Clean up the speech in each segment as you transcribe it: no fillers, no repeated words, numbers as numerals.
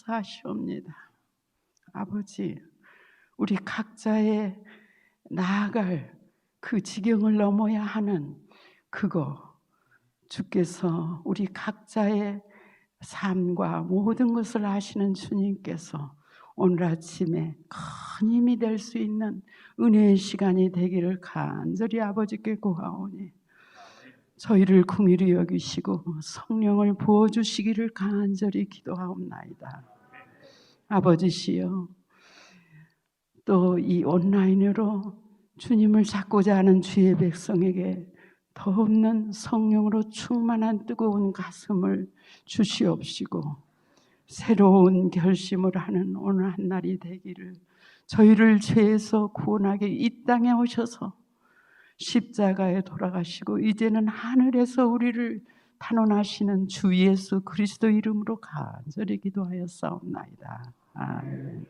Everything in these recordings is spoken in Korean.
사시옵니다. 아버지, 우리 각자의 나아갈 그 지경을 넘어야 하는 그거, 주께서 우리 각자의 삶과 모든 것을 아시는 주님께서 오늘 아침에 큰 힘이 될 수 있는 은혜의 시간이 되기를 간절히 아버지께 구하오니 저희를 긍휼히 여기시고 성령을 부어주시기를 간절히 기도하옵나이다. 아버지시여, 또 이 온라인으로 주님을 찾고자 하는 주의 백성에게 더 없는 성령으로 충만한 뜨거운 가슴을 주시옵시고 새로운 결심을 하는 오늘 한 날이 되기를, 저희를 죄에서 구원하게 이 땅에 오셔서 십자가에 돌아가시고 이제는 하늘에서 우리를 탄원하시는 주 예수 그리스도 이름으로 간절히 기도하였사옵나이다. 아멘.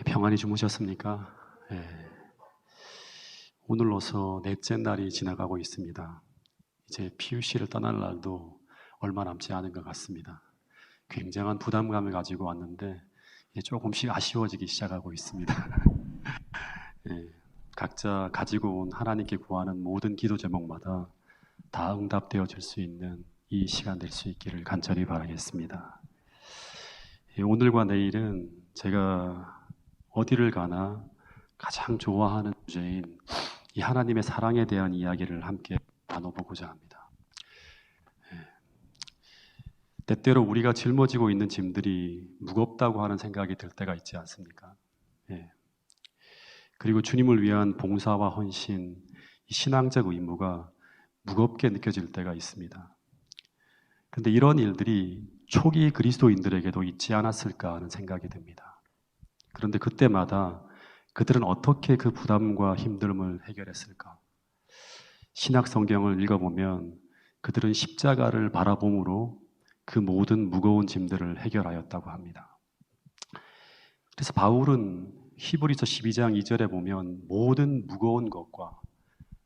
평안히 주무셨습니까? 네. 오늘로서 넷째 날이 지나가고 있습니다. 이제 PUC를 떠날 날도 얼마 남지 않은 것 같습니다. 굉장한 부담감을 가지고 왔는데 이제 조금씩 아쉬워지기 시작하고 있습니다. 네. 각자 가지고 온 하나님께 구하는 모든 기도 제목마다 다 응답되어질 수 있는 이 시간 될 수 있기를 간절히 바라겠습니다. 오늘과 내일은 제가 어디를 가나 가장 좋아하는 주제인 이 하나님의 사랑에 대한 이야기를 함께 나눠보고자 합니다. 때때로 우리가 짊어지고 있는 짐들이 무겁다고 하는 생각이 들 때가 있지 않습니까? 그리고 주님을 위한 봉사와 헌신, 이 신앙적 의무가 무겁게 느껴질 때가 있습니다. 그런데 이런 일들이 초기 그리스도인들에게도 있지 않았을까 하는 생각이 듭니다. 그런데 그때마다 그들은 어떻게 그 부담과 힘듦을 해결했을까? 신약 성경을 읽어보면 그들은 십자가를 바라봄으로 그 모든 무거운 짐들을 해결하였다고 합니다. 그래서 바울은 히브리서 12장 2절에 보면 모든 무거운 것과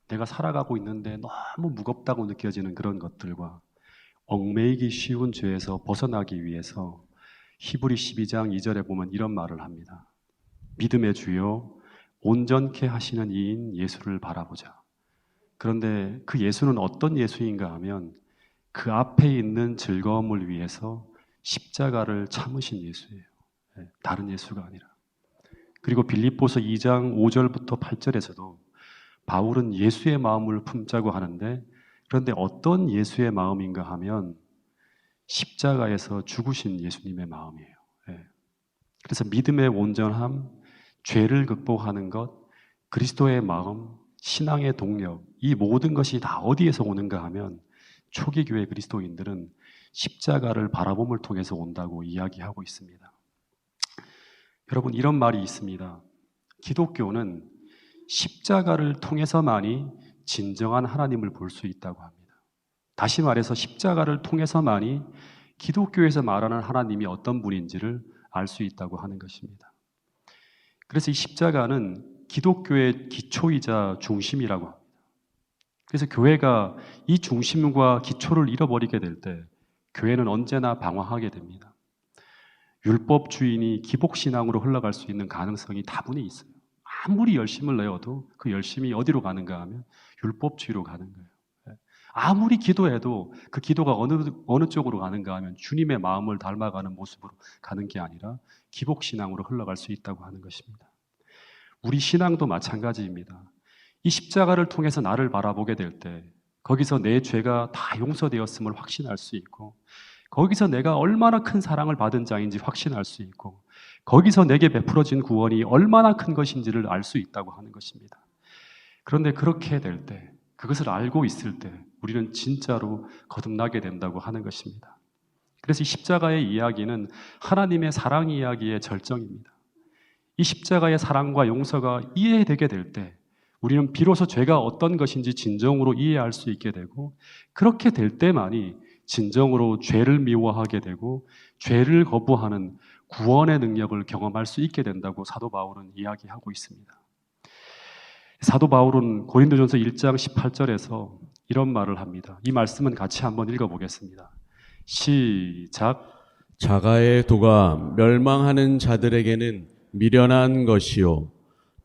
내가 살아가고 있는데 너무 무겁다고 느껴지는 그런 것들과 얽매이기 쉬운 죄에서 벗어나기 위해서 히브리 12장 2절에 보면 이런 말을 합니다. 믿음의 주요 온전케 하시는 이인 예수를 바라보자. 그런데 그 예수는 어떤 예수인가 하면 그 앞에 있는 즐거움을 위해서 십자가를 참으신 예수예요. 다른 예수가 아니라. 그리고 빌립보서 2장 5절부터 8절에서도 바울은 예수의 마음을 품자고 하는데, 그런데 어떤 예수의 마음인가 하면 십자가에서 죽으신 예수님의 마음이에요. 그래서 믿음의 온전함, 죄를 극복하는 것, 그리스도의 마음, 신앙의 동력, 이 모든 것이 다 어디에서 오는가 하면 초기 교회 그리스도인들은 십자가를 바라봄을 통해서 온다고 이야기하고 있습니다. 여러분, 이런 말이 있습니다. 기독교는 십자가를 통해서만이 진정한 하나님을 볼 수 있다고 합니다. 다시 말해서 십자가를 통해서만이 기독교에서 말하는 하나님이 어떤 분인지를 알 수 있다고 하는 것입니다. 그래서 이 십자가는 기독교의 기초이자 중심이라고 합니다. 그래서 교회가 이 중심과 기초를 잃어버리게 될 때 교회는 언제나 방황하게 됩니다. 율법주의니 기복신앙으로 흘러갈 수 있는 가능성이 다분히 있어요. 아무리 열심을 내어도 그 열심이 어디로 가는가 하면 율법주의로 가는 거예요. 아무리 기도해도 그 기도가 어느 쪽으로 가는가 하면 주님의 마음을 닮아가는 모습으로 가는 게 아니라 기복신앙으로 흘러갈 수 있다고 하는 것입니다. 우리 신앙도 마찬가지입니다. 이 십자가를 통해서 나를 바라보게 될 때 거기서 내 죄가 다 용서되었음을 확신할 수 있고, 거기서 내가 얼마나 큰 사랑을 받은 자인지 확신할 수 있고, 거기서 내게 베풀어진 구원이 얼마나 큰 것인지를 알 수 있다고 하는 것입니다. 그런데 그렇게 될 때, 그것을 알고 있을 때 우리는 진짜로 거듭나게 된다고 하는 것입니다. 그래서 이 십자가의 이야기는 하나님의 사랑 이야기의 절정입니다. 이 십자가의 사랑과 용서가 이해되게 될 때 우리는 비로소 죄가 어떤 것인지 진정으로 이해할 수 있게 되고, 그렇게 될 때만이 진정으로 죄를 미워하게 되고 죄를 거부하는 구원의 능력을 경험할 수 있게 된다고 사도 바울은 이야기하고 있습니다. 사도 바울은 고린도전서 1장 18절에서 이런 말을 합니다. 이 말씀은 같이 한번 읽어보겠습니다. 시작. 자가의 도가 멸망하는 자들에게는 미련한 것이요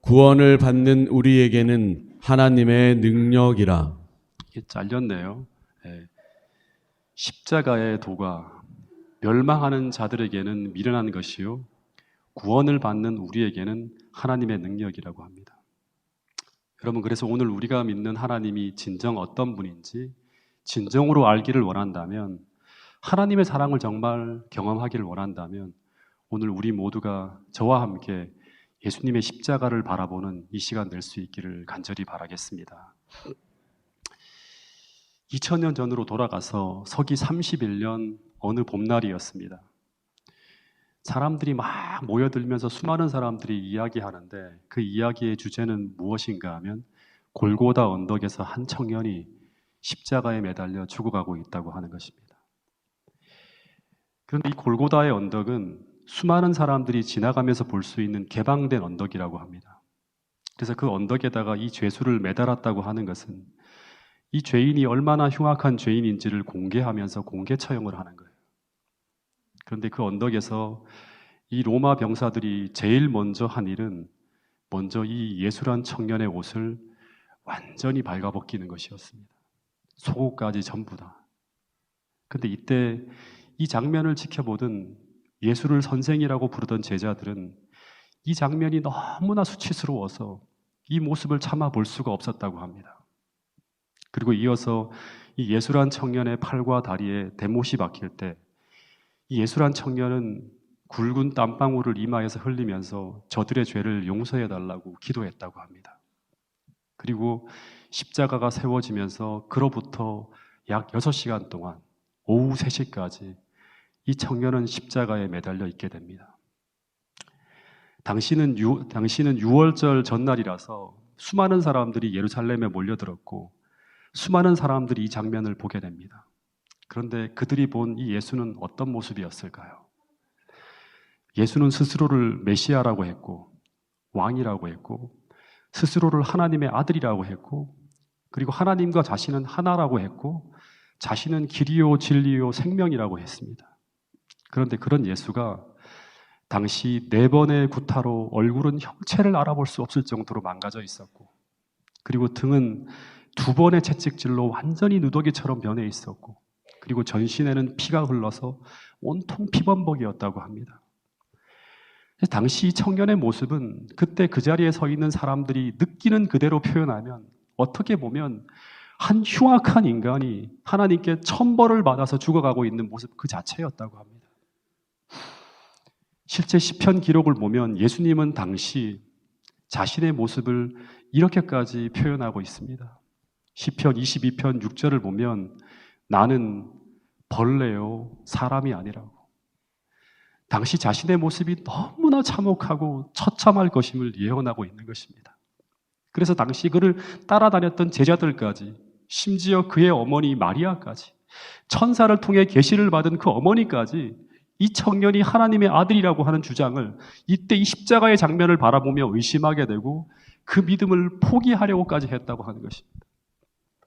구원을 받는 우리에게는 하나님의 능력이라. 이게 잘렸네요. 십자가의 도가 멸망하는 자들에게는 미련한 것이요 구원을 받는 우리에게는 하나님의 능력이라고 합니다. 여러분, 그래서 오늘 우리가 믿는 하나님이 진정 어떤 분인지 진정으로 알기를 원한다면, 하나님의 사랑을 정말 경험하기를 원한다면 오늘 우리 모두가 저와 함께 예수님의 십자가를 바라보는 이 시간 될 수 있기를 간절히 바라겠습니다. 2000년 전으로 돌아가서 서기 31년 어느 봄날이었습니다. 사람들이 막 모여들면서 수많은 사람들이 이야기하는데, 그 이야기의 주제는 무엇인가 하면 골고다 언덕에서 한 청년이 십자가에 매달려 죽어가고 있다고 하는 것입니다. 그런데 이 골고다의 언덕은 수많은 사람들이 지나가면서 볼 수 있는 개방된 언덕이라고 합니다. 그래서 그 언덕에다가 이 죄수를 매달았다고 하는 것은 이 죄인이 얼마나 흉악한 죄인인지를 공개하면서 공개 처형을 하는 거예요. 그런데 그 언덕에서 이 로마 병사들이 제일 먼저 한 일은 먼저 이 예수란 청년의 옷을 완전히 발가벗기는 것이었습니다. 속옷까지 전부 다. 그런데 이때 이 장면을 지켜보던 예수를 선생이라고 부르던 제자들은 이 장면이 너무나 수치스러워서 이 모습을 참아 볼 수가 없었다고 합니다. 그리고 이어서 이 예수란 청년의 팔과 다리에 대못이 박힐 때 이 예수란 청년은 굵은 땀방울을 이마에서 흘리면서 저들의 죄를 용서해달라고 기도했다고 합니다. 그리고 십자가가 세워지면서 그로부터 약 6시간 동안 오후 3시까지 이 청년은 십자가에 매달려 있게 됩니다. 당시는 6월절 전날이라서 수많은 사람들이 예루살렘에 몰려들었고 수많은 사람들이 이 장면을 보게 됩니다. 그런데 그들이 본 이 예수는 어떤 모습이었을까요? 예수는 스스로를 메시아라고 했고 왕이라고 했고 스스로를 하나님의 아들이라고 했고, 그리고 하나님과 자신은 하나라고 했고 자신은 길이요 진리요 생명이라고 했습니다. 그런데 그런 예수가 당시 4번의 구타로 얼굴은 형체를 알아볼 수 없을 정도로 망가져 있었고, 그리고 등은 2번의 채찍질로 완전히 누더기처럼 변해 있었고, 그리고 전신에는 피가 흘러서 온통 피범벅이었다고 합니다. 당시 청년의 모습은 그때 그 자리에 서 있는 사람들이 느끼는 그대로 표현하면 어떻게 보면 한 흉악한 인간이 하나님께 천벌을 받아서 죽어가고 있는 모습 그 자체였다고 합니다. 실제 시편 기록을 보면 예수님은 당시 자신의 모습을 이렇게까지 표현하고 있습니다. 시편 22편 6절을 보면 나는 벌레요 사람이 아니라고. 당시 자신의 모습이 너무나 참혹하고 처참할 것임을 예언하고 있는 것입니다. 그래서 당시 그를 따라다녔던 제자들까지, 심지어 그의 어머니 마리아까지, 천사를 통해 계시를 받은 그 어머니까지 이 청년이 하나님의 아들이라고 하는 주장을 이때 이 십자가의 장면을 바라보며 의심하게 되고 그 믿음을 포기하려고까지 했다고 하는 것입니다.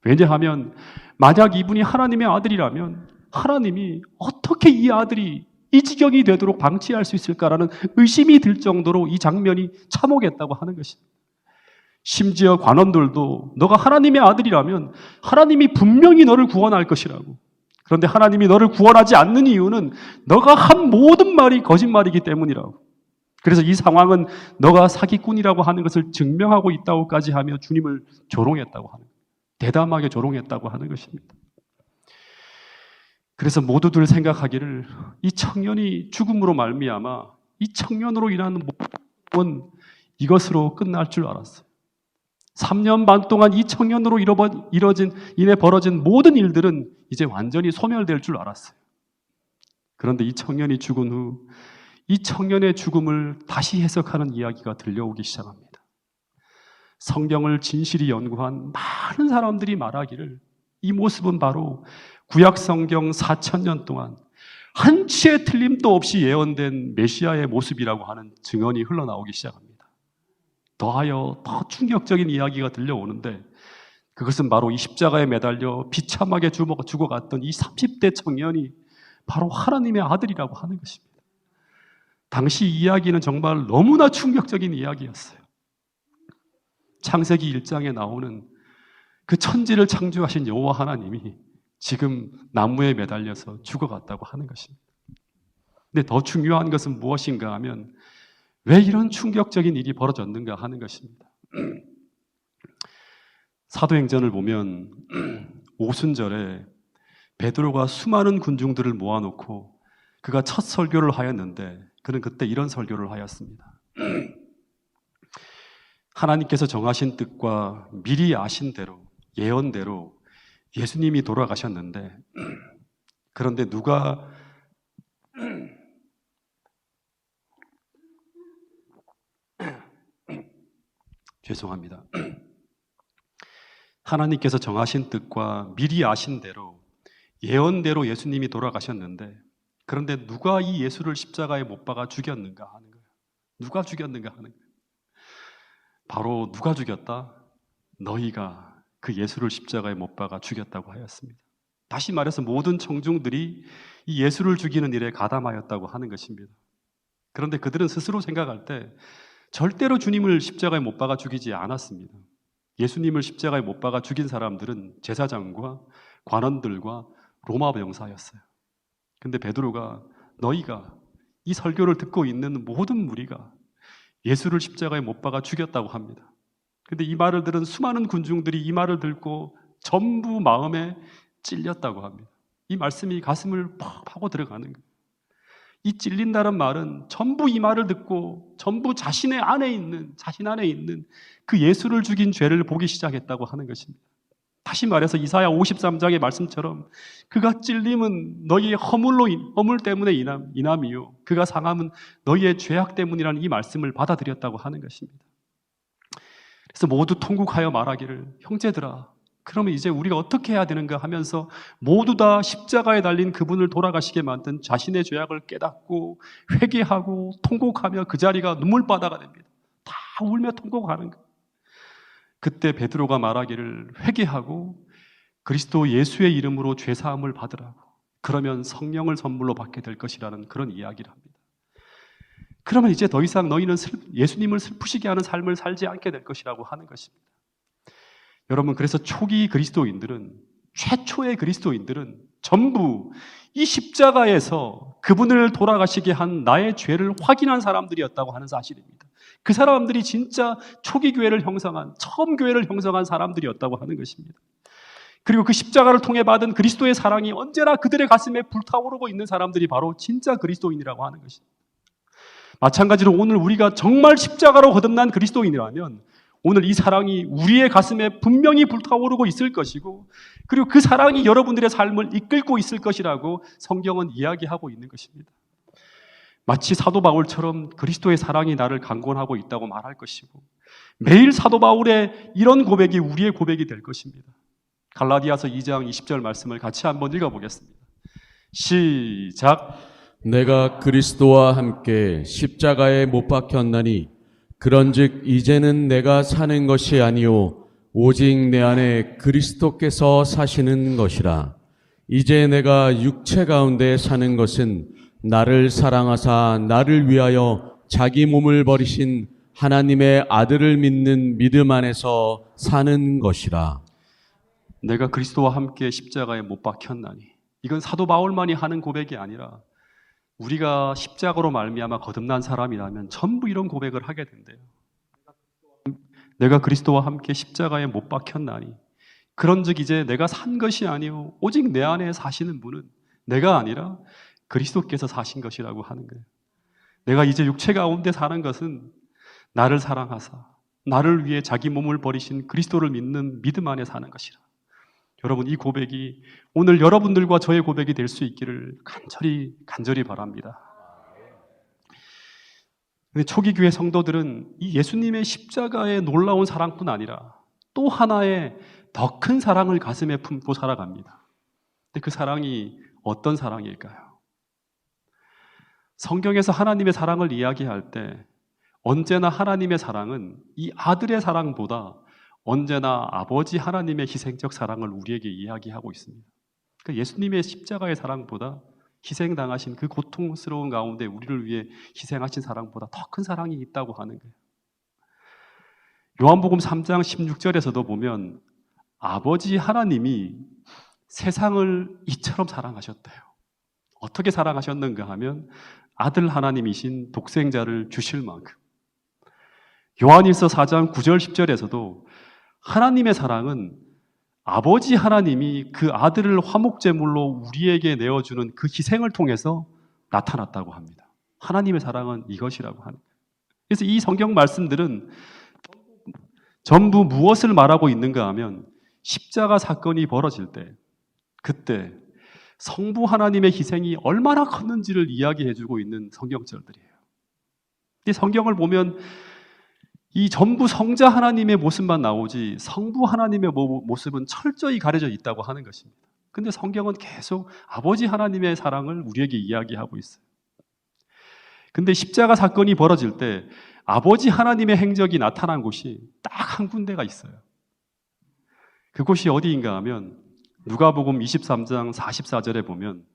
왜냐하면 만약 이분이 하나님의 아들이라면 하나님이 어떻게 이 아들이 이 지경이 되도록 방치할 수 있을까라는 의심이 들 정도로 이 장면이 참혹했다고 하는 것입니다. 심지어 관원들도 너가 하나님의 아들이라면 하나님이 분명히 너를 구원할 것이라고. 그런데 하나님이 너를 구원하지 않는 이유는 너가 한 모든 말이 거짓말이기 때문이라고. 그래서 이 상황은 너가 사기꾼이라고 하는 것을 증명하고 있다고까지 하며 주님을 조롱했다고 하는 거예요. 대담하게 조롱했다고 하는 것입니다. 그래서 모두들 생각하기를 이 청년이 죽음으로 말미암아 이 청년으로 인한 모든 이것으로 끝날 줄 알았어요. 3년 반 동안 이 청년으로 인해 벌어진 모든 일들은 이제 완전히 소멸될 줄 알았어요. 그런데 이 청년이 죽은 후 이 청년의 죽음을 다시 해석하는 이야기가 들려오기 시작합니다. 성경을 진실이 연구한 많은 사람들이 말하기를 이 모습은 바로 구약 성경 4,000년 동안 한치의 틀림도 없이 예언된 메시아의 모습이라고 하는 증언이 흘러나오기 시작합니다. 더하여 더 충격적인 이야기가 들려오는데 그것은 바로 이 십자가에 매달려 비참하게 죽어갔던 이 30대 청년이 바로 하나님의 아들이라고 하는 것입니다. 당시 이야기는 정말 너무나 충격적인 이야기였어요. 창세기 1장에 나오는 그 천지를 창조하신 여호와 하나님이 지금 나무에 매달려서 죽어갔다고 하는 것입니다. 근데 더 중요한 것은 무엇인가 하면 왜 이런 충격적인 일이 벌어졌는가 하는 것입니다. 사도행전을 보면 오순절에 베드로가 수많은 군중들을 모아놓고 그가 첫 설교를 하였는데 그는 그때 이런 설교를 하였습니다. 하나님께서 정하신 뜻과 미리 아신 대로 예언대로 예수님이 돌아가셨는데 그런데 누가 죄송합니다. 하나님께서 정하신 뜻과 미리 아신 대로 예언대로 예수님이 돌아가셨는데 그런데 누가 이 예수를 십자가에 못 박아 죽였는가 하는 거예요. 누가 죽였는가 하는 거예요. 바로 누가 죽였다? 너희가 그 예수를 십자가에 못 박아 죽였다고 하였습니다. 다시 말해서 모든 청중들이 이 예수를 죽이는 일에 가담하였다고 하는 것입니다. 그런데 그들은 스스로 생각할 때 절대로 주님을 십자가에 못 박아 죽이지 않았습니다. 예수님을 십자가에 못 박아 죽인 사람들은 제사장과 관원들과 로마 병사였어요. 근데 베드로가 너희가 이 설교를 듣고 있는 모든 무리가 예수를 십자가에 못 박아 죽였다고 합니다. 근데 이 말을 들은 수많은 군중들이 이 말을 듣고 전부 마음에 찔렸다고 합니다. 이 말씀이 가슴을 팍 파고 들어가는 거예요. 이 찔린다는 말은 전부 이 말을 듣고 전부 자신 안에 있는 그 예수를 죽인 죄를 보기 시작했다고 하는 것입니다. 다시 말해서 이사야 53장의 말씀처럼 그가 찔림은 너희의 허물 때문에 인함이요 그가 상함은 너희의 죄악 때문이라는 이 말씀을 받아들였다고 하는 것입니다. 그래서 모두 통곡하여 말하기를 형제들아 그러면 이제 우리가 어떻게 해야 되는가 하면서 모두 다 십자가에 달린 그분을 돌아가시게 만든 자신의 죄악을 깨닫고 회개하고 통곡하며 그 자리가 눈물바다가 됩니다. 다 울며 통곡하는 거예요. 그때 베드로가 말하기를 회개하고 그리스도 예수의 이름으로 죄사함을 받으라고 그러면 성령을 선물로 받게 될 것이라는 그런 이야기를 합니다. 그러면 이제 더 이상 너희는 예수님을 슬프시게 하는 삶을 살지 않게 될 것이라고 하는 것입니다. 여러분 그래서 초기 그리스도인들은 최초의 그리스도인들은 전부 이 십자가에서 그분을 돌아가시게 한 나의 죄를 확인한 사람들이었다고 하는 사실입니다. 그 사람들이 진짜 초기 교회를 형성한 처음 교회를 형성한 사람들이었다고 하는 것입니다. 그리고 그 십자가를 통해 받은 그리스도의 사랑이 언제나 그들의 가슴에 불타오르고 있는 사람들이 바로 진짜 그리스도인이라고 하는 것입니다. 마찬가지로 오늘 우리가 정말 십자가로 거듭난 그리스도인이라면 오늘 이 사랑이 우리의 가슴에 분명히 불타오르고 있을 것이고 그리고 그 사랑이 여러분들의 삶을 이끌고 있을 것이라고 성경은 이야기하고 있는 것입니다. 마치 사도 바울처럼 그리스도의 사랑이 나를 강권하고 있다고 말할 것이고 매일 사도 바울의 이런 고백이 우리의 고백이 될 것입니다. 갈라디아서 2장 20절 말씀을 같이 한번 읽어보겠습니다. 시작. 내가 그리스도와 함께 십자가에 못 박혔나니 그런즉 이제는 내가 사는 것이 아니요 오직 내 안에 그리스도께서 사시는 것이라. 이제 내가 육체 가운데 사는 것은 나를 사랑하사 나를 위하여 자기 몸을 버리신 하나님의 아들을 믿는 믿음 안에서 사는 것이라. 내가 그리스도와 함께 십자가에 못 박혔나니 이건 사도 바울만이 하는 고백이 아니라 우리가 십자가로 말미암아 거듭난 사람이라면 전부 이런 고백을 하게 된대요. 내가 그리스도와 함께 십자가에 못 박혔나니 그런즉 이제 내가 산 것이 아니요 오직 내 안에 사시는 분은 내가 아니라 그리스도께서 사신 것이라고 하는 거예요. 내가 이제 육체 가운데 사는 것은 나를 사랑하사 나를 위해 자기 몸을 버리신 그리스도를 믿는 믿음 안에 사는 것이라. 여러분, 이 고백이 오늘 여러분들과 저의 고백이 될 수 있기를 간절히 바랍니다. 근데 초기 교회 성도들은 이 예수님의 십자가의 놀라운 사랑뿐 아니라 또 하나의 더 큰 사랑을 가슴에 품고 살아갑니다. 근데 그 사랑이 어떤 사랑일까요? 성경에서 하나님의 사랑을 이야기할 때 언제나 하나님의 사랑은 이 아들의 사랑보다 언제나 아버지 하나님의 희생적 사랑을 우리에게 이야기하고 있습니다. 그러니까 예수님의 십자가의 사랑보다 희생당하신 그 고통스러운 가운데 우리를 위해 희생하신 사랑보다 더 큰 사랑이 있다고 하는 거예요. 요한복음 3장 16절에서도 보면 아버지 하나님이 세상을 이처럼 사랑하셨대요. 어떻게 사랑하셨는가 하면 아들 하나님이신 독생자를 주실 만큼. 요한일서 4장 9절 10절에서도 하나님의 사랑은 아버지 하나님이 그 아들을 화목제물로 우리에게 내어주는 그 희생을 통해서 나타났다고 합니다. 하나님의 사랑은 이것이라고 하는 거예요. 그래서 이 성경 말씀들은 전부 무엇을 말하고 있는가 하면 십자가 사건이 벌어질 때 그때 성부 하나님의 희생이 얼마나 컸는지를 이야기해주고 있는 성경절들이에요. 이 성경을 보면 이 전부 성자 하나님의 모습만 나오지 성부 하나님의 모습은 철저히 가려져 있다고 하는 것입니다. 근데 성경은 계속 아버지 하나님의 사랑을 우리에게 이야기하고 있어요. 근데 십자가 사건이 벌어질 때 아버지 하나님의 행적이 나타난 곳이 딱 한 군데가 있어요. 그곳이 어디인가 하면 누가복음 23장 44절에 보면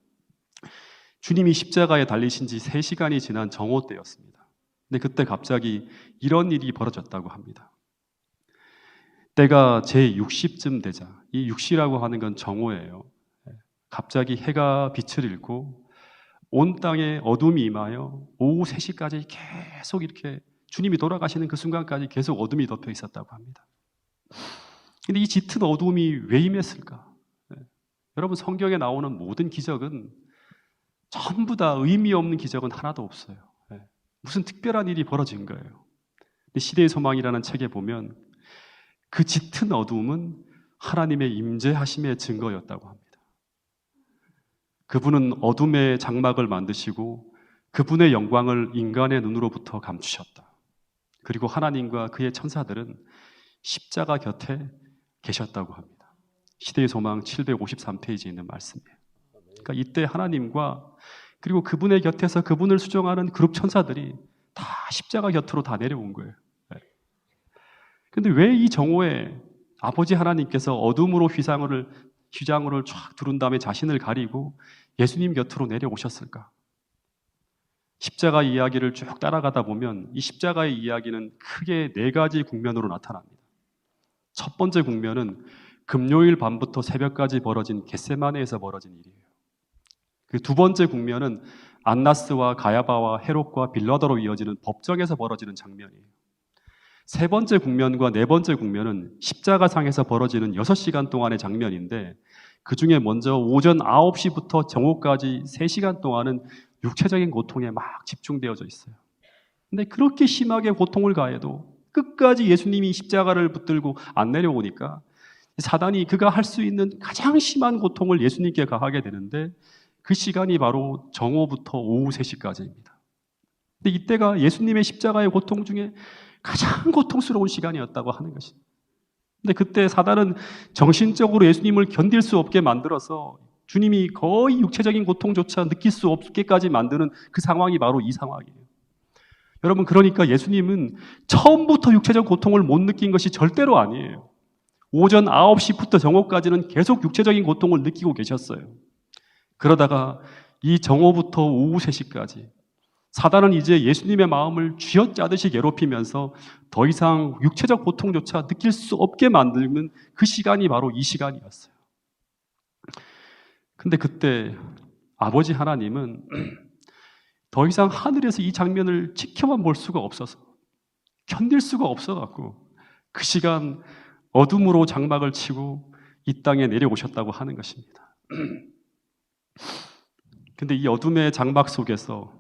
주님이 십자가에 달리신 지 3시간이 지난 정오 때였습니다. 근데 그때 갑자기 이런 일이 벌어졌다고 합니다. 때가 제60쯤 되자, 이 6시라고 하는 건 정오예요. 갑자기 해가 빛을 잃고 온 땅에 어둠이 임하여 오후 3시까지 계속 이렇게 주님이 돌아가시는 그 순간까지 계속 어둠이 덮여 있었다고 합니다. 근데 이 짙은 어둠이 왜 임했을까? 여러분, 성경에 나오는 모든 기적은 전부 다 의미 없는 기적은 하나도 없어요. 무슨 특별한 일이 벌어진 거예요. 근데 시대의 소망이라는 책에 보면 그 짙은 어둠은 하나님의 임재하심의 증거였다고 합니다. 그분은 어둠의 장막을 만드시고 그분의 영광을 인간의 눈으로부터 감추셨다. 그리고 하나님과 그의 천사들은 십자가 곁에 계셨다고 합니다. 시대의 소망 753페이지에 있는 말씀이에요. 그러니까 이때 하나님과 그리고 그분의 곁에서 그분을 수종하는 그룹 천사들이 다 십자가 곁으로 다 내려온 거예요. 그런데 왜 이 정오에 아버지 하나님께서 어둠으로 휘장으로 쫙 두른 다음에 자신을 가리고 예수님 곁으로 내려오셨을까? 십자가 이야기를 쭉 따라가다 보면 이 십자가의 이야기는 크게 4가지 국면으로 나타납니다. 첫 번째 국면은 금요일 밤부터 새벽까지 벌어진 겟세마네에서 벌어진 일이에요. 그 두 번째 국면은 안나스와 가야바와 헤롯과 빌라도로 이어지는 법정에서 벌어지는 장면이에요. 세 번째 국면과 네 번째 국면은 십자가상에서 벌어지는 6시간 동안의 장면인데 그 중에 먼저 오전 9시부터 정오까지 3시간 동안은 육체적인 고통에 막 집중되어져 있어요. 근데 그렇게 심하게 고통을 가해도 끝까지 예수님이 십자가를 붙들고 안 내려오니까 사단이 그가 할 수 있는 가장 심한 고통을 예수님께 가하게 되는데 그 시간이 바로 정오부터 오후 3시까지입니다. 근데 이때가 예수님의 십자가의 고통 중에 가장 고통스러운 시간이었다고 하는 것입니다. 근데 그때 사단은 정신적으로 예수님을 견딜 수 없게 만들어서 주님이 거의 육체적인 고통조차 느낄 수 없게까지 만드는 그 상황이 바로 이 상황이에요. 여러분, 그러니까 예수님은 처음부터 육체적 고통을 못 느낀 것이 절대로 아니에요. 오전 9시부터 정오까지는 계속 육체적인 고통을 느끼고 계셨어요. 그러다가 이 정오부터 오후 3시까지 사단은 이제 예수님의 마음을 쥐어짜듯이 괴롭히면서 더 이상 육체적 고통조차 느낄 수 없게 만드는 그 시간이 바로 이 시간이었어요. 근데 그때 아버지 하나님은 더 이상 하늘에서 이 장면을 지켜만 볼 수가 없어서, 견딜 수가 없어갖고 그 시간 어둠으로 장막을 치고 이 땅에 내려오셨다고 하는 것입니다. 근데 이 어둠의 장막 속에서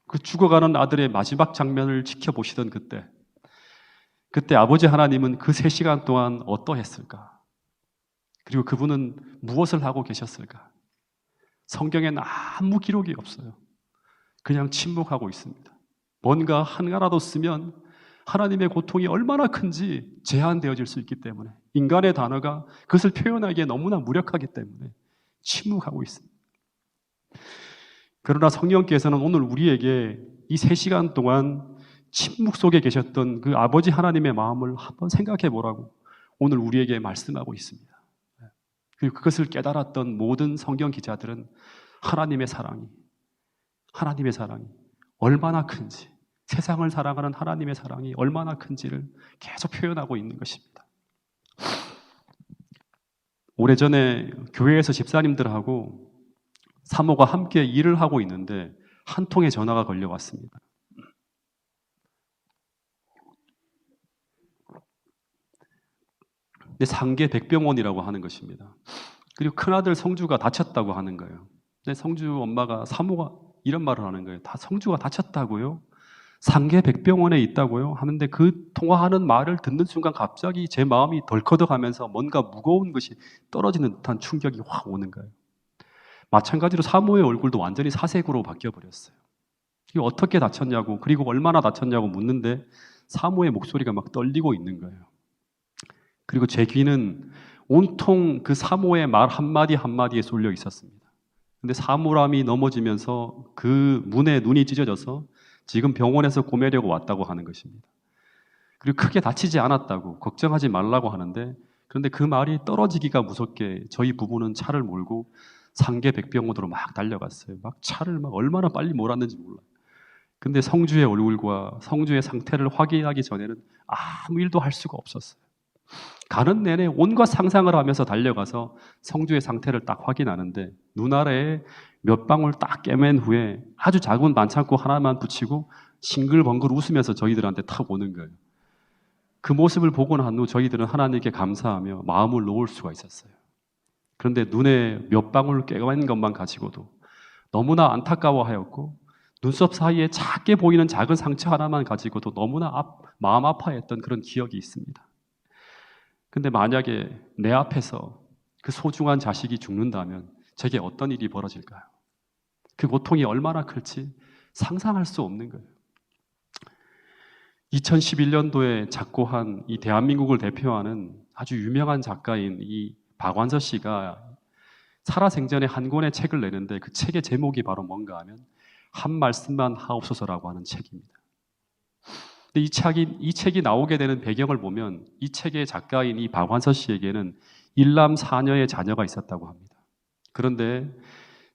그 죽어가는 아들의 마지막 장면을 지켜보시던 그때 아버지 하나님은 그 3시간 동안 어떠했을까? 그리고 그분은 무엇을 하고 계셨을까? 성경엔 아무 기록이 없어요. 그냥 침묵하고 있습니다. 뭔가 하나라도 쓰면 하나님의 고통이 얼마나 큰지 제한되어질 수 있기 때문에, 인간의 단어가 그것을 표현하기에 너무나 무력하기 때문에 침묵하고 있습니다. 그러나 성령께서는 오늘 우리에게 이 3시간 동안 침묵 속에 계셨던 그 아버지 하나님의 마음을 한번 생각해 보라고 오늘 우리에게 말씀하고 있습니다. 그리고 그것을 깨달았던 모든 성경 기자들은 하나님의 사랑이 얼마나 큰지, 세상을 사랑하는 하나님의 사랑이 얼마나 큰지를 계속 표현하고 있는 것입니다. 오래전에 교회에서 집사님들하고 사모가 함께 일을 하고 있는데 한 통의 전화가 걸려왔습니다. 근데 상계 백병원이라고 하는 것입니다. 그리고 큰아들 성주가 다쳤다고 하는 거예요. 근데 성주 엄마가 사모가 이런 말을 하는 거예요. 다 성주가 다쳤다고요? 상계 백병원에 있다고요? 하는데 그 통화하는 말을 듣는 순간 갑자기 제 마음이 덜커덕하면서 뭔가 무거운 것이 떨어지는 듯한 충격이 확 오는 거예요. 마찬가지로 사모의 얼굴도 완전히 사색으로 바뀌어버렸어요. 이게 어떻게 다쳤냐고, 그리고 얼마나 다쳤냐고 묻는데 사모의 목소리가 막 떨리고 있는 거예요. 그리고 제 귀는 온통 그 사모의 말 한마디 한마디에 쏠려 있었습니다. 근데 사모람이 넘어지면서 그 문에 눈이 찢어져서 지금 병원에서 고매려고 왔다고 하는 것입니다. 그리고 크게 다치지 않았다고, 걱정하지 말라고 하는데, 그런데 그 말이 떨어지기가 무섭게 저희 부부는 차를 몰고 상계 백병원으로 막 달려갔어요. 막 차를 막 얼마나 빨리 몰았는지 몰라요. 근데 성주의 얼굴과 성주의 상태를 확인하기 전에는 아무 일도 할 수가 없었어요. 가는 내내 온갖 상상을 하면서 달려가서 성주의 상태를 딱 확인하는데 눈 아래에 몇 방울 딱 깨맨 후에 아주 작은 반창고 하나만 붙이고 싱글벙글 웃으면서 저희들한테 탁 오는 거예요. 그 모습을 보고 난 후 저희들은 하나님께 감사하며 마음을 놓을 수가 있었어요. 그런데 눈에 몇 방울 깨맨 것만 가지고도 너무나 안타까워하였고, 눈썹 사이에 작게 보이는 작은 상처 하나만 가지고도 너무나 마음 아파했던 그런 기억이 있습니다. 근데 만약에 내 앞에서 그 소중한 자식이 죽는다면 제게 어떤 일이 벌어질까요? 그 고통이 얼마나 클지 상상할 수 없는 거예요. 2011년도에 작고한 이 대한민국을 대표하는 아주 유명한 작가인 이 박완서 씨가 살아생전에 한 권의 책을 내는데 그 책의 제목이 바로 뭔가 하면 한 말씀만 하옵소서라고 하는 책입니다. 근데 이 책이 나오게 되는 배경을 보면 이 책의 작가인 이 박완서 씨에게는 일남 4녀의 자녀가 있었다고 합니다. 그런데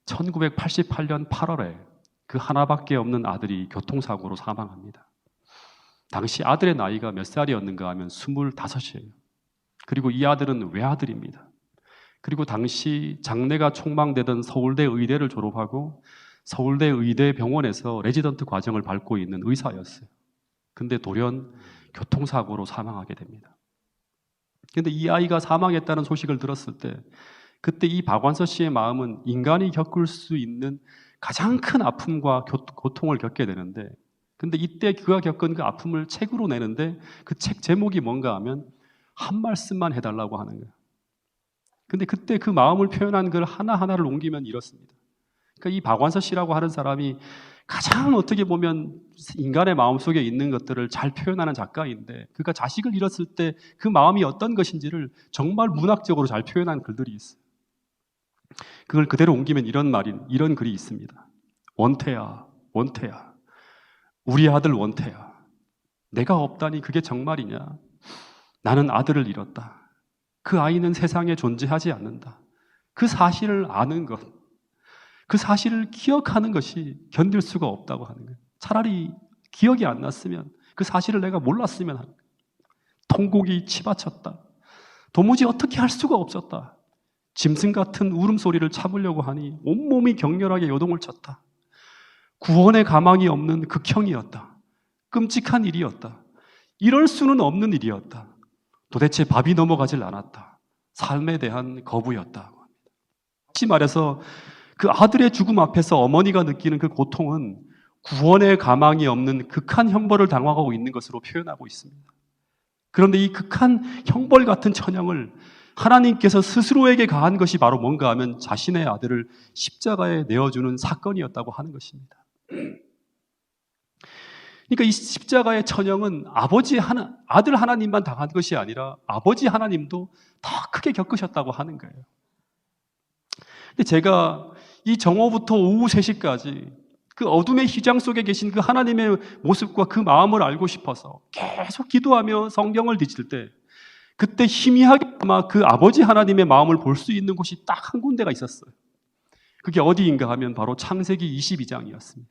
1988년 8월에 그 하나밖에 없는 아들이 교통사고로 사망합니다. 당시 아들의 나이가 몇 살이었는가 하면 25이에요. 그리고 이 아들은 외아들입니다. 그리고 당시 장래가 촉망되던 서울대 의대를 졸업하고 서울대 의대병원에서 레지던트 과정을 밟고 있는 의사였어요. 근데 돌연 교통사고로 사망하게 됩니다. 그런데 이 아이가 사망했다는 소식을 들었을 때 그때 이 박완서 씨의 마음은 인간이 겪을 수 있는 가장 큰 아픔과 고통을 겪게 되는데, 근데 이때 그가 겪은 그 아픔을 책으로 내는데 그 책 제목이 뭔가 하면 한 말씀만 해달라고 하는 거예요. 근데 그때 그 마음을 표현한 걸 하나하나를 옮기면 이렇습니다. 그러니까 이 박완서 씨라고 하는 사람이 가장 어떻게 보면 인간의 마음속에 있는 것들을 잘 표현하는 작가인데, 그가 자식을 잃었을 때 그 마음이 어떤 것인지를 정말 문학적으로 잘 표현한 글들이 있어요. 그걸 그대로 옮기면 이런 글이 있습니다. 원태야, 원태야, 우리 아들 원태야, 내가 없다니 그게 정말이냐? 나는 아들을 잃었다. 그 아이는 세상에 존재하지 않는다. 그 사실을 아는 것, 그 사실을 기억하는 것이 견딜 수가 없다고 하는 거예요. 차라리 기억이 안 났으면, 그 사실을 내가 몰랐으면 하는 거예요. 통곡이 치받쳤다. 도무지 어떻게 할 수가 없었다. 짐승 같은 울음소리를 참으려고 하니 온몸이 격렬하게 요동을 쳤다. 구원의 가망이 없는 극형이었다. 끔찍한 일이었다. 이럴 수는 없는 일이었다. 도대체 밥이 넘어가질 않았다. 삶에 대한 거부였다. 다시 말해서 그 아들의 죽음 앞에서 어머니가 느끼는 그 고통은 구원의 가망이 없는 극한 형벌을 당하고 있는 것으로 표현하고 있습니다. 그런데 이 극한 형벌 같은 천형을 하나님께서 스스로에게 가한 것이 바로 뭔가 하면 자신의 아들을 십자가에 내어주는 사건이었다고 하는 것입니다. 그러니까 이 십자가의 천형은 아들 하나님만 당한 것이 아니라 아버지 하나님도 더 크게 겪으셨다고 하는 거예요. 근데 제가 이 정오부터 오후 3시까지 그 어둠의 휘장 속에 계신 그 하나님의 모습과 그 마음을 알고 싶어서 계속 기도하며 성경을 뒤질 때 그때 희미하게 아마 그 아버지 하나님의 마음을 볼 수 있는 곳이 딱 한 군데가 있었어요. 그게 어디인가 하면 바로 창세기 22장이었습니다.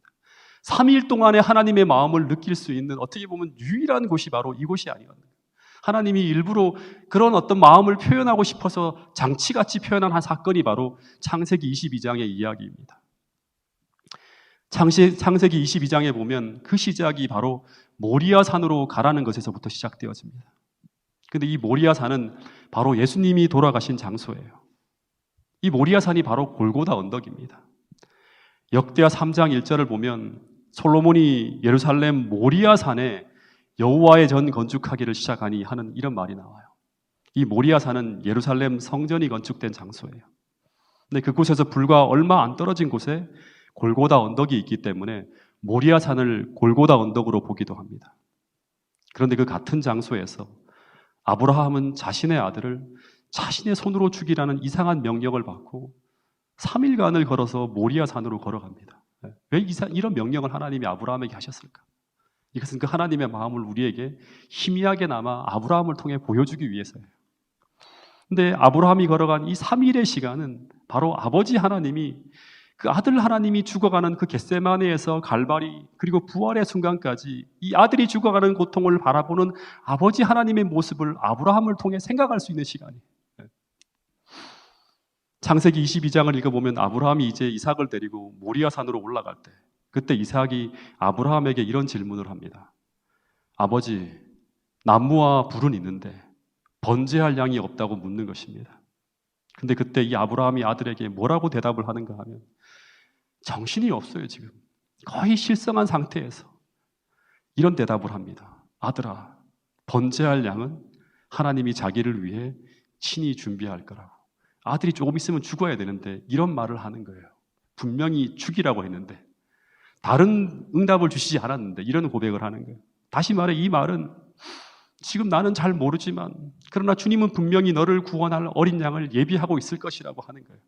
3일 동안에 하나님의 마음을 느낄 수 있는 어떻게 보면 유일한 곳이 바로 이곳이 아니었나. 하나님이 일부러 그런 어떤 마음을 표현하고 싶어서 장치같이 표현한 한 사건이 바로 창세기 22장의 이야기입니다. 창세기 22장에 보면 그 시작이 바로 모리아 산으로 가라는 것에서부터 시작되어집니다. 근데 이 모리아 산은 바로 예수님이 돌아가신 장소예요. 이 모리아 산이 바로 골고다 언덕입니다. 역대하 3장 1절을 보면 솔로몬이 예루살렘 모리아 산에 여호와의 전 건축하기를 시작하니 하는 이런 말이 나와요. 이 모리아 산은 예루살렘 성전이 건축된 장소예요. 근데 그곳에서 불과 얼마 안 떨어진 곳에 골고다 언덕이 있기 때문에 모리아 산을 골고다 언덕으로 보기도 합니다. 그런데 그 같은 장소에서 아브라함은 자신의 아들을 자신의 손으로 죽이라는 이상한 명령을 받고 3일간을 걸어서 모리아 산으로 걸어갑니다. 왜 이런 명령을 하나님이 아브라함에게 하셨을까? 이것은 그 하나님의 마음을 우리에게 희미하게나마 아브라함을 통해 보여주기 위해서예요. 근데 아브라함이 걸어간 이 3일의 시간은 바로 아버지 하나님이 그 아들 하나님이 죽어가는 그 겟세마네에서 갈바리 그리고 부활의 순간까지 이 아들이 죽어가는 고통을 바라보는 아버지 하나님의 모습을 아브라함을 통해 생각할 수 있는 시간이에요. 창세기 22장을 읽어보면 아브라함이 이제 이삭을 데리고 모리아 산으로 올라갈 때 그때 이삭이 아브라함에게 이런 질문을 합니다. 아버지, 나무와 불은 있는데 번제할 양이 없다고 묻는 것입니다. 근데 그때 이 아브라함이 아들에게 뭐라고 대답을 하는가 하면 정신이 없어요, 지금. 거의 실성한 상태에서 이런 대답을 합니다. 아들아, 번제할 양은 하나님이 자기를 위해 친히 준비할 거라고. 아들이 조금 있으면 죽어야 되는데 이런 말을 하는 거예요. 분명히 죽이라고 했는데 다른 응답을 주시지 않았는데 이런 고백을 하는 거예요. 다시 말해 이 말은 지금 나는 잘 모르지만 그러나 주님은 분명히 너를 구원할 어린 양을 예비하고 있을 것이라고 하는 거예요.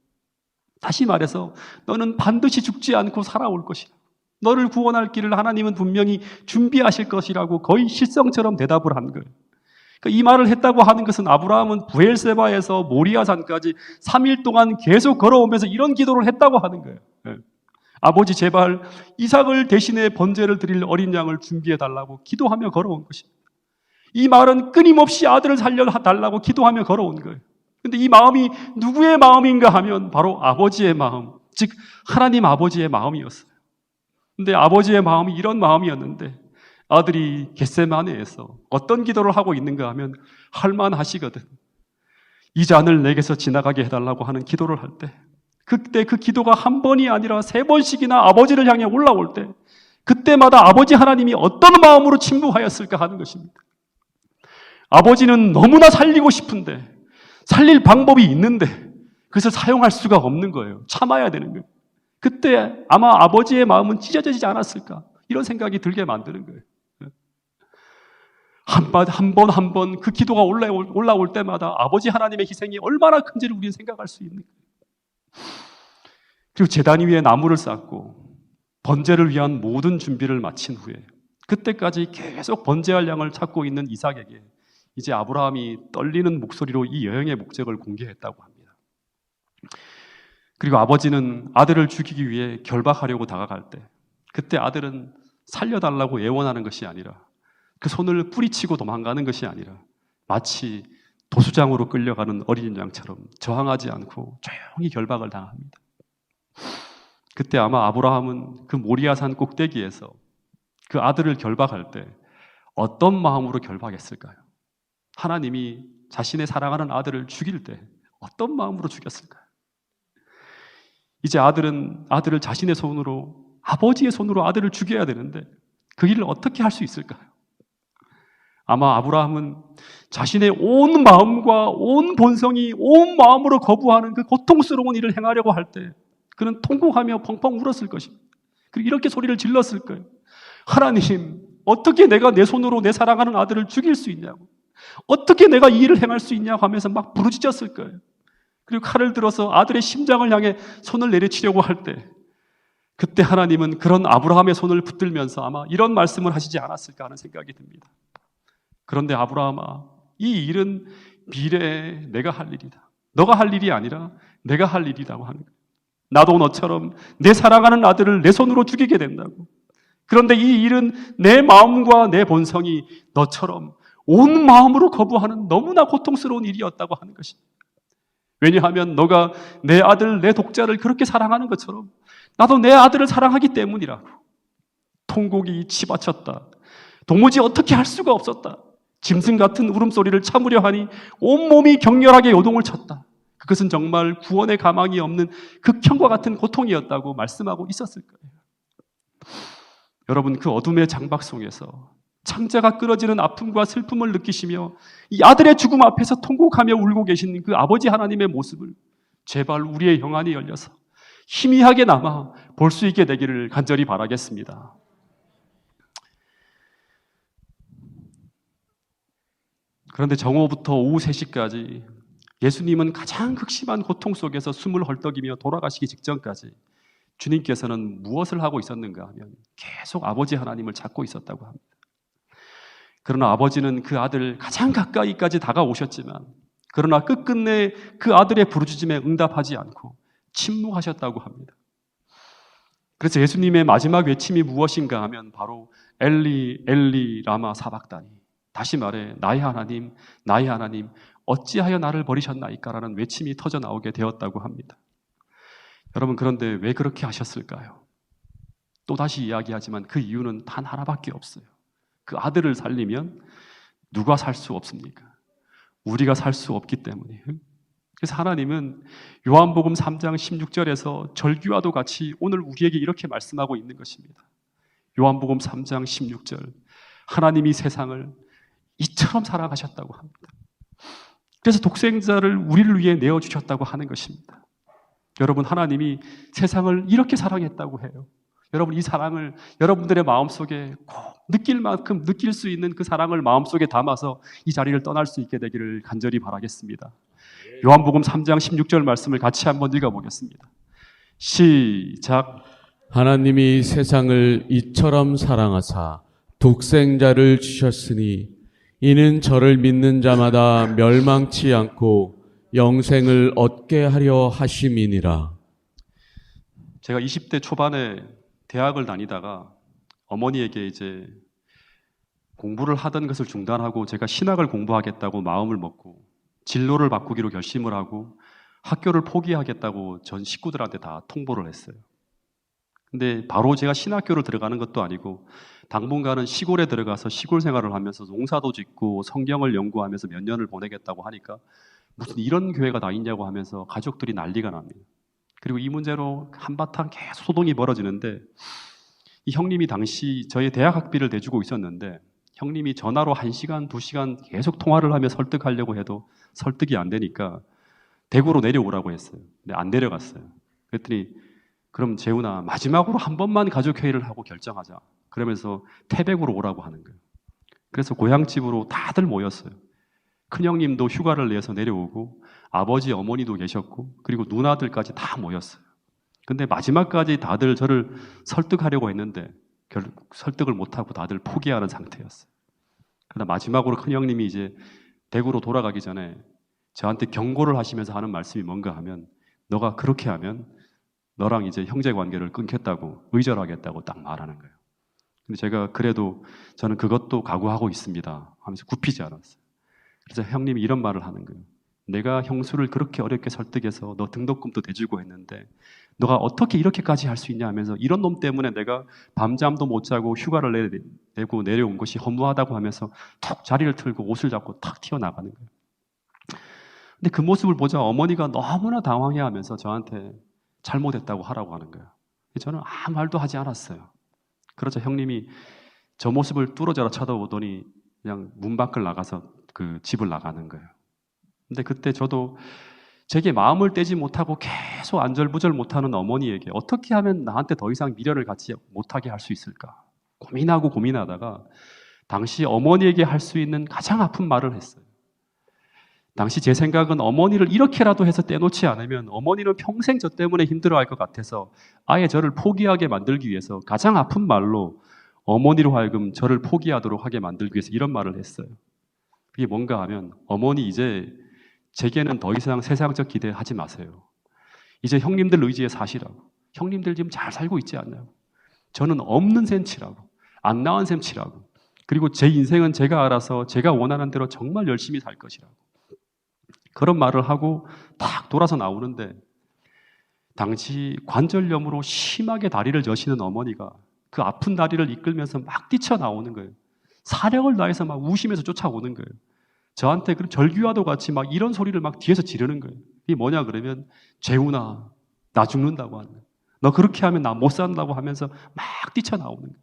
다시 말해서 너는 반드시 죽지 않고 살아올 것이다. 너를 구원할 길을 하나님은 분명히 준비하실 것이라고 거의 실성처럼 대답을 한 거예요. 그러니까 이 말을 했다고 하는 것은 아브라함은 부엘세바에서 모리아산까지 3일 동안 계속 걸어오면서 이런 기도를 했다고 하는 거예요. 아버지 제발 이삭을 대신해 번제를 드릴 어린 양을 준비해달라고 기도하며 걸어온 것입니다. 이 말은 끊임없이 아들을 살려달라고 기도하며 걸어온 거예요. 그런데 이 마음이 누구의 마음인가 하면 바로 아버지의 마음, 즉 하나님 아버지의 마음이었어요. 그런데 아버지의 마음이 이런 마음이었는데 아들이 겟세마네에서 어떤 기도를 하고 있는가 하면 할만하시거든. 이 잔을 내게서 지나가게 해달라고 하는 기도를 할 때 그때 그 기도가 한 번이 아니라 3번씩이나 아버지를 향해 올라올 때 그때마다 아버지 하나님이 어떤 마음으로 침묵하였을까 하는 것입니다. 아버지는 너무나 살리고 싶은데 살릴 방법이 있는데 그것을 사용할 수가 없는 거예요. 참아야 되는 거예요. 그때 아마 아버지의 마음은 찢어지지 않았을까 이런 생각이 들게 만드는 거예요. 한 번 그 기도가 올라올 때마다 아버지 하나님의 희생이 얼마나 큰지를 우리는 생각할 수 있는 거예요. 그리고 제단 위에 나무를 쌓고 번제를 위한 모든 준비를 마친 후에 그때까지 계속 번제할 양을 찾고 있는 이삭에게 이제 아브라함이 떨리는 목소리로 이 여행의 목적을 공개했다고 합니다. 그리고 아버지는 아들을 죽이기 위해 결박하려고 다가갈 때 그때 아들은 살려달라고 애원하는 것이 아니라 그 손을 뿌리치고 도망가는 것이 아니라 마치 도수장으로 끌려가는 어린 양처럼 저항하지 않고 조용히 결박을 당합니다. 그때 아마 아브라함은 그 모리아산 꼭대기에서 그 아들을 결박할 때 어떤 마음으로 결박했을까요? 하나님이 자신의 사랑하는 아들을 죽일 때 어떤 마음으로 죽였을까요? 이제 아들을 자신의 손으로, 아버지의 손으로 아들을 죽여야 되는데 그 일을 어떻게 할 수 있을까요? 아마 아브라함은 자신의 온 마음과 온 본성이 온 마음으로 거부하는 그 고통스러운 일을 행하려고 할 때 그는 통곡하며 펑펑 울었을 것입니다. 그리고 이렇게 소리를 질렀을 거예요. 하나님, 어떻게 내가 내 손으로 내 사랑하는 아들을 죽일 수 있냐고, 어떻게 내가 이 일을 행할 수 있냐고 하면서 막 부르짖었을 거예요. 그리고 칼을 들어서 아들의 심장을 향해 손을 내리치려고 할 때 그때 하나님은 그런 아브라함의 손을 붙들면서 아마 이런 말씀을 하시지 않았을까 하는 생각이 듭니다. 그런데 아브라함아, 이 일은 미래에 내가 할 일이다. 너가 할 일이 아니라 내가 할 일이라고 하는 거예요. 나도 너처럼 내 사랑하는 아들을 내 손으로 죽이게 된다고. 그런데 이 일은 내 마음과 내 본성이 너처럼 온 마음으로 거부하는 너무나 고통스러운 일이었다고 하는 것입니다. 왜냐하면 너가 내 아들, 내 독자를 그렇게 사랑하는 것처럼 나도 내 아들을 사랑하기 때문이라고. 통곡이 치받쳤다. 도무지 어떻게 할 수가 없었다. 짐승 같은 울음소리를 참으려 하니 온몸이 격렬하게 요동을 쳤다. 그것은 정말 구원의 가망이 없는 극형과 같은 고통이었다고 말씀하고 있었을 거예요. 여러분, 그 어둠의 장박 속에서 창자가 끊어지는 아픔과 슬픔을 느끼시며 이 아들의 죽음 앞에서 통곡하며 울고 계신 그 아버지 하나님의 모습을 제발 우리의 영안이 열려서 희미하게 남아 볼 수 있게 되기를 간절히 바라겠습니다. 그런데 정오부터 오후 3시까지 예수님은 가장 극심한 고통 속에서 숨을 헐떡이며 돌아가시기 직전까지 주님께서는 무엇을 하고 있었는가 하면 계속 아버지 하나님을 찾고 있었다고 합니다. 그러나 아버지는 그 아들 가장 가까이까지 다가오셨지만 그러나 끝끝내 그 아들의 부르짖음에 응답하지 않고 침묵하셨다고 합니다. 그래서 예수님의 마지막 외침이 무엇인가 하면 바로 엘리 엘리 라마 사박다니, 다시 말해 나의 하나님 나의 하나님 어찌하여 나를 버리셨나이까라는 외침이 터져 나오게 되었다고 합니다. 여러분, 그런데 왜 그렇게 하셨을까요? 또다시 이야기하지만 그 이유는 단 하나밖에 없어요. 그 아들을 살리면 누가 살 수 없습니까? 우리가 살 수 없기 때문이에요. 그래서 하나님은 요한복음 3장 16절에서 절규와도 같이 오늘 우리에게 이렇게 말씀하고 있는 것입니다. 요한복음 3장 16절, 하나님이 세상을 이처럼 사랑하셨다고 합니다. 그래서 독생자를 우리를 위해 내어주셨다고 하는 것입니다. 여러분, 하나님이 세상을 이렇게 사랑했다고 해요. 여러분, 이 사랑을 여러분들의 마음속에 꼭 느낄 만큼 느낄 수 있는 그 사랑을 마음속에 담아서 이 자리를 떠날 수 있게 되기를 간절히 바라겠습니다. 요한복음 3장 16절 말씀을 같이 한번 읽어보겠습니다. 시작. 하나님이 세상을 이처럼 사랑하사 독생자를 주셨으니 이는 저를 믿는 자마다 멸망치 않고 영생을 얻게 하려 하심이니라. 제가 20대 초반에 대학을 다니다가 어머니에게 이제 공부를 하던 것을 중단하고 제가 신학을 공부하겠다고 마음을 먹고 진로를 바꾸기로 결심을 하고 학교를 포기하겠다고 전 식구들한테 다 통보를 했어요. 근데 바로 제가 신학교를 들어가는 것도 아니고 당분간은 시골에 들어가서 시골 생활을 하면서 농사도 짓고 성경을 연구하면서 몇 년을 보내겠다고 하니까 무슨 이런 교회가 다 있냐고 하면서 가족들이 난리가 납니다. 그리고 이 문제로 한바탕 계속 소동이 벌어지는데 이 형님이 당시 저희 대학 학비를 내주고 있었는데 형님이 전화로 1시간, 2시간 계속 통화를 하며 설득하려고 해도 설득이 안 되니까 대구로 내려오라고 했어요. 근데 안 내려갔어요. 그랬더니 그럼 재훈아, 마지막으로 한 번만 가족회의를 하고 결정하자. 그러면서 태백으로 오라고 하는 거예요. 그래서 고향집으로 다들 모였어요. 큰형님도 휴가를 내서 내려오고 아버지, 어머니도 계셨고 그리고 누나들까지 다 모였어요. 근데 마지막까지 다들 저를 설득하려고 했는데 결국 설득을 못하고 다들 포기하는 상태였어요. 그러다 마지막으로 큰형님이 이제 대구로 돌아가기 전에 저한테 경고를 하시면서 하는 말씀이 뭔가 하면 너가 그렇게 하면 너랑 이제 형제 관계를 끊겠다고, 의절하겠다고 딱 말하는 거예요. 근데 제가 그래도 저는 그것도 각오하고 있습니다 하면서 굽히지 않았어요. 그래서 형님이 이런 말을 하는 거예요. 내가 형수를 그렇게 어렵게 설득해서 너 등록금도 대주고 했는데 너가 어떻게 이렇게까지 할 수 있냐 하면서 이런 놈 때문에 내가 밤잠도 못 자고 휴가를 내고 내려온 것이 허무하다고 하면서 툭 자리를 틀고 옷을 잡고 탁 튀어나가는 거예요. 근데 그 모습을 보자 어머니가 너무나 당황해하면서 저한테 잘못했다고 하라고 하는 거예요. 저는 아무 말도 하지 않았어요. 그러자 형님이 저 모습을 뚫어져라 쳐다보더니 그냥 문 밖을 나가서 그 집을 나가는 거예요. 근데 그때 저도 제게 마음을 떼지 못하고 계속 안절부절 못하는 어머니에게 어떻게 하면 나한테 더 이상 미련을 갖지 못하게 할 수 있을까 고민하고 고민하다가 당시 어머니에게 할 수 있는 가장 아픈 말을 했어요. 당시 제 생각은 어머니를 이렇게라도 해서 떼놓지 않으면 어머니는 평생 저 때문에 힘들어할 것 같아서 아예 저를 포기하게 만들기 위해서 가장 아픈 말로 어머니로 하여금 저를 포기하도록 하게 만들기 위해서 이런 말을 했어요. 그게 뭔가 하면 어머니 이제 제게는 더 이상 세상적 기대하지 마세요. 이제 형님들 의지에 사시라고. 형님들 지금 잘 살고 있지 않나요? 저는 없는 셈 치라고. 안 나온 셈 치라고. 그리고 제 인생은 제가 알아서 제가 원하는 대로 정말 열심히 살 것이라고. 그런 말을 하고 딱 돌아서 나오는데 당시 관절염으로 심하게 다리를 저시는 어머니가 그 아픈 다리를 이끌면서 막 뛰쳐나오는 거예요. 사력을 다해서 막 우시면서 쫓아오는 거예요. 저한테 그런 절규와도 같이 막 이런 소리를 막 뒤에서 지르는 거예요. 이게 뭐냐 그러면 재훈아 나 죽는다고 하는 거예요. 너 그렇게 하면 나 못 산다고 하면서 막 뛰쳐나오는 거예요.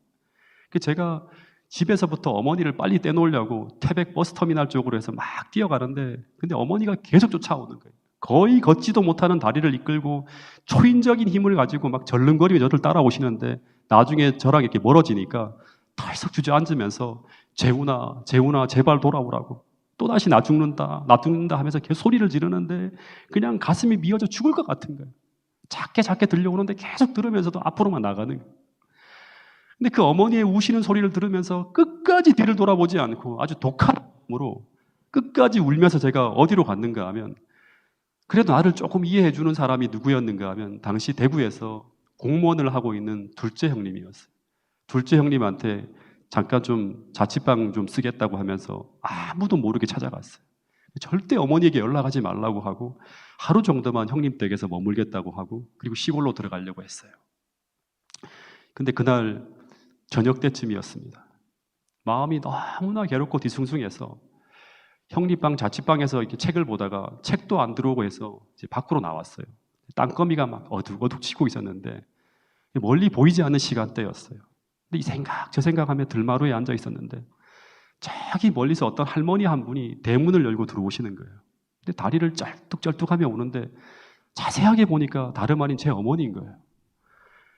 제가 집에서부터 어머니를 빨리 떼놓으려고 태백 버스터미널 쪽으로 해서 막 뛰어가는데 근데 어머니가 계속 쫓아오는 거예요. 거의 걷지도 못하는 다리를 이끌고 초인적인 힘을 가지고 막 절름거리며 저를 따라오시는데 나중에 저랑 이렇게 멀어지니까 털썩 주저앉으면서 재훈아 제발 돌아오라고 또다시 나 죽는다 하면서 계속 소리를 지르는데 그냥 가슴이 미어져 죽을 것 같은 거예요. 작게 들려오는데 계속 들으면서도 앞으로만 나가는 거예요. 근데 그 어머니의 우시는 소리를 들으면서 끝까지 뒤를 돌아보지 않고 아주 독한 마음으로 끝까지 울면서 제가 어디로 갔는가 하면 그래도 나를 조금 이해해 주는 사람이 누구였는가 하면 당시 대구에서 공무원을 하고 있는 둘째 형님이었어요. 둘째 형님한테 잠깐 좀 자취방 좀 쓰겠다고 하면서 아무도 모르게 찾아갔어요. 절대 어머니에게 연락하지 말라고 하고 하루 정도만 형님 댁에서 머물겠다고 하고 그리고 시골로 들어가려고 했어요. 근데 그날 저녁 때쯤이었습니다. 마음이 너무나 괴롭고 뒤숭숭해서 형님 방 자취방에서 이렇게 책을 보다가 책도 안 들어오고 해서 이제 밖으로 나왔어요. 땅거미가 막 어둑어둑 치고 있었는데 멀리 보이지 않는 시간대였어요. 근데 이 생각 저 생각하며 들마루에 앉아 있었는데 저기 멀리서 어떤 할머니 한 분이 대문을 열고 들어오시는 거예요. 근데 다리를 쩔뚝쩔뚝하며 오는데 자세하게 보니까 다름 아닌 제 어머니인 거예요.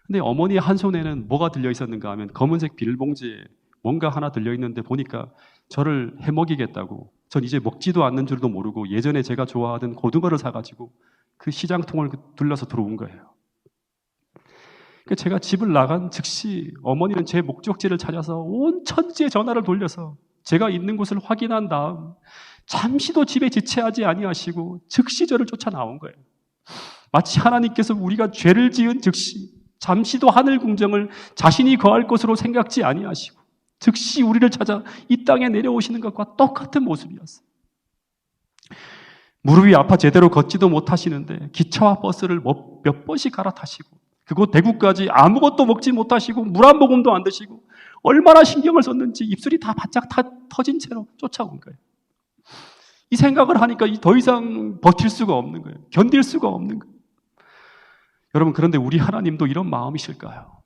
근데 어머니의 한 손에는 뭐가 들려 있었는가 하면 검은색 비닐봉지에 뭔가 하나 들려 있는데 보니까 저를 해먹이겠다고 전 이제 먹지도 않는 줄도 모르고 예전에 제가 좋아하던 고등어를 사가지고 그 시장통을 둘러서 들어온 거예요. 제가 집을 나간 즉시 어머니는 제 목적지를 찾아서 온 천지에 전화를 돌려서 제가 있는 곳을 확인한 다음 잠시도 집에 지체하지 아니하시고 즉시 저를 쫓아 나온 거예요. 마치 하나님께서 우리가 죄를 지은 즉시 잠시도 하늘 궁정을 자신이 거할 것으로 생각지 아니하시고 즉시 우리를 찾아 이 땅에 내려오시는 것과 똑같은 모습이었어요. 무릎이 아파 제대로 걷지도 못하시는데 기차와 버스를 몇 번씩 갈아타시고 그곳 대구까지 아무것도 먹지 못하시고 물 한 모금도 안 드시고 얼마나 신경을 썼는지 입술이 다 바짝 터진 채로 쫓아온 거예요. 이 생각을 하니까 더 이상 버틸 수가 없는 거예요. 견딜 수가 없는 거예요. 여러분 그런데 우리 하나님도 이런 마음이실까요?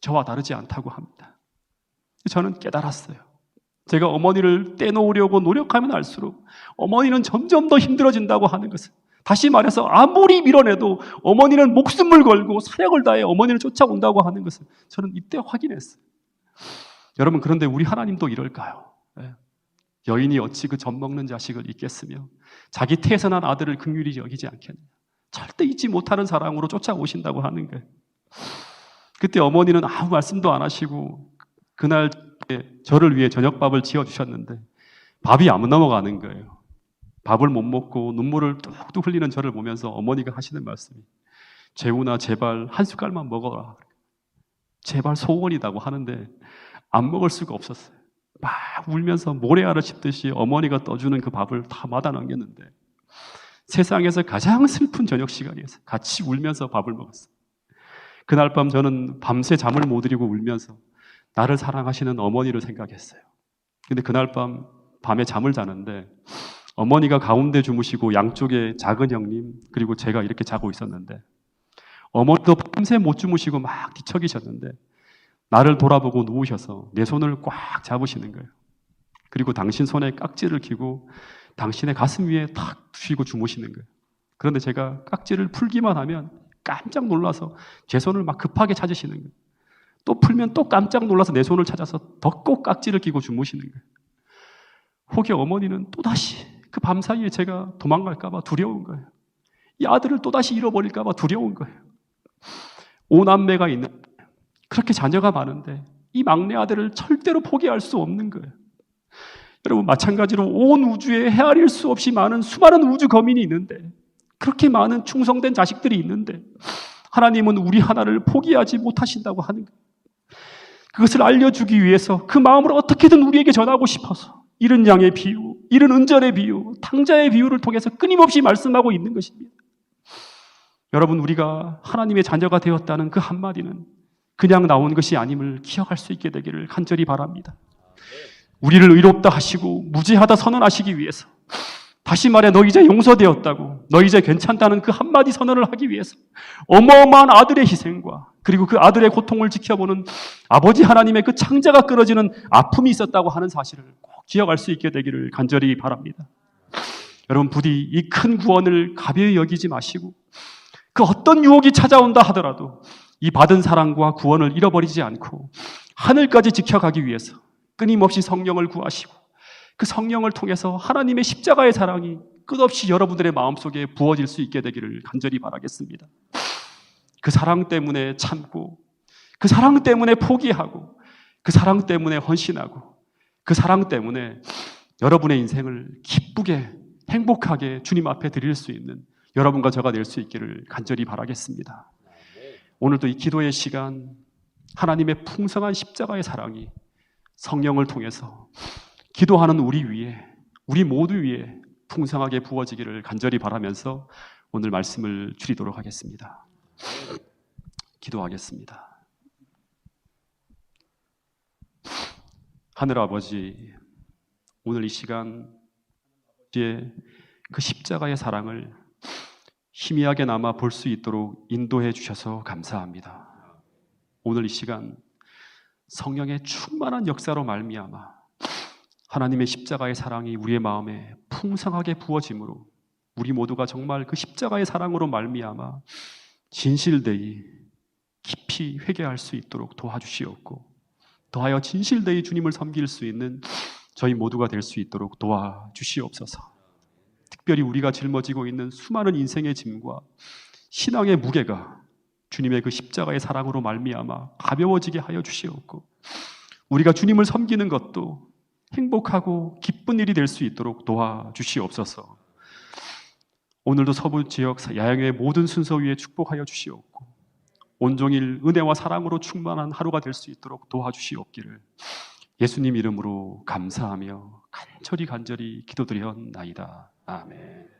저와 다르지 않다고 합니다. 저는 깨달았어요. 제가 어머니를 떼놓으려고 노력하면 할수록 어머니는 점점 더 힘들어진다고 하는 것을 다시 말해서 아무리 밀어내도 어머니는 목숨을 걸고 사력을 다해 어머니를 쫓아온다고 하는 것을 저는 이때 확인했어요. 여러분 그런데 우리 하나님도 이럴까요? 여인이 어찌 그 젖 먹는 자식을 잊겠으며 자기 태어난 아들을 긍휼히 여기지 않겠느냐. 절대 잊지 못하는 사랑으로 쫓아오신다고 하는 거예요. 그때 어머니는 아무 말씀도 안 하시고 그날 저를 위해 저녁밥을 지어주셨는데 밥이 안 넘어가는 거예요. 밥을 못 먹고 눈물을 뚝뚝 흘리는 저를 보면서 어머니가 하시는 말씀이 재훈아 제발 한 숟갈만 먹어라. 제발 소원이라고 하는데 안 먹을 수가 없었어요. 막 울면서 모래알을 씹듯이 어머니가 떠주는 그 밥을 다 받아 넘겼는데 세상에서 가장 슬픈 저녁 시간이었어요. 같이 울면서 밥을 먹었어요. 그날 밤 저는 밤새 잠을 못 이루고 울면서 나를 사랑하시는 어머니를 생각했어요. 근데 그날 밤에 잠을 자는데 어머니가 가운데 주무시고 양쪽에 작은 형님 그리고 제가 이렇게 자고 있었는데 어머니도 밤새 못 주무시고 막 뒤척이셨는데 나를 돌아보고 누우셔서 내 손을 꽉 잡으시는 거예요. 그리고 당신 손에 깍지를 끼고 당신의 가슴 위에 탁 두시고 주무시는 거예요. 그런데 제가 깍지를 풀기만 하면 깜짝 놀라서 제 손을 막 급하게 찾으시는 거예요. 또 풀면 또 깜짝 놀라서 내 손을 찾아서 더 꼭 깍지를 끼고 주무시는 거예요. 혹여 어머니는 또다시 그 밤사이에 제가 도망갈까봐 두려운 거예요. 이 아들을 또다시 잃어버릴까봐 두려운 거예요. 5남매가 있는 그렇게 자녀가 많은데 이 막내 아들을 절대로 포기할 수 없는 거예요. 여러분 마찬가지로 온 우주에 헤아릴 수 없이 많은 수많은 우주 거민이 있는데 그렇게 많은 충성된 자식들이 있는데 하나님은 우리 하나를 포기하지 못하신다고 하는 거예요. 그것을 알려주기 위해서 그 마음을 어떻게든 우리에게 전하고 싶어서 이른 양의 비유, 이른 은전의 비유, 탕자의 비유를 통해서 끊임없이 말씀하고 있는 것입니다. 여러분 우리가 하나님의 자녀가 되었다는 그 한마디는 그냥 나온 것이 아님을 기억할 수 있게 되기를 간절히 바랍니다. 우리를 의롭다 하시고 무죄하다 선언하시기 위해서 다시 말해 너 이제 용서되었다고 너 이제 괜찮다는 그 한마디 선언을 하기 위해서 어마어마한 아들의 희생과 그리고 그 아들의 고통을 지켜보는 아버지 하나님의 그 창자가 끊어지는 아픔이 있었다고 하는 사실을 꼭 기억할 수 있게 되기를 간절히 바랍니다. 여러분 부디 이 큰 구원을 가벼이 여기지 마시고 그 어떤 유혹이 찾아온다 하더라도 이 받은 사랑과 구원을 잃어버리지 않고 하늘까지 지켜가기 위해서 끊임없이 성령을 구하시고 그 성령을 통해서 하나님의 십자가의 사랑이 끝없이 여러분들의 마음속에 부어질 수 있게 되기를 간절히 바라겠습니다. 그 사랑 때문에 참고 그 사랑 때문에 포기하고 그 사랑 때문에 헌신하고 그 사랑 때문에 여러분의 인생을 기쁘게 행복하게 주님 앞에 드릴 수 있는 여러분과 저가 될 수 있기를 간절히 바라겠습니다. 오늘도 이 기도의 시간 하나님의 풍성한 십자가의 사랑이 성령을 통해서 기도하는 우리 위에 우리 모두 위에 풍성하게 부어지기를 간절히 바라면서 오늘 말씀을 줄이도록 하겠습니다. 기도하겠습니다. 하늘 아버지, 오늘 이 시간 그 십자가의 사랑을 희미하게나마 볼 수 있도록 인도해 주셔서 감사합니다. 오늘 이 시간 성령의 충만한 역사로 말미암아 하나님의 십자가의 사랑이 우리의 마음에 풍성하게 부어짐으로 우리 모두가 정말 그 십자가의 사랑으로 말미암아 진실되이 깊이 회개할 수 있도록 도와주시옵고 더하여 진실되이 주님을 섬길 수 있는 저희 모두가 될 수 있도록 도와주시옵소서. 특별히 우리가 짊어지고 있는 수많은 인생의 짐과 신앙의 무게가 주님의 그 십자가의 사랑으로 말미암아 가벼워지게 하여 주시옵고 우리가 주님을 섬기는 것도 행복하고 기쁜 일이 될 수 있도록 도와주시옵소서. 오늘도 서부 지역 야영의 모든 순서 위에 축복하여 주시옵고 온종일 은혜와 사랑으로 충만한 하루가 될 수 있도록 도와주시옵기를 예수님 이름으로 감사하며 간절히 기도드렸나이다. 아멘.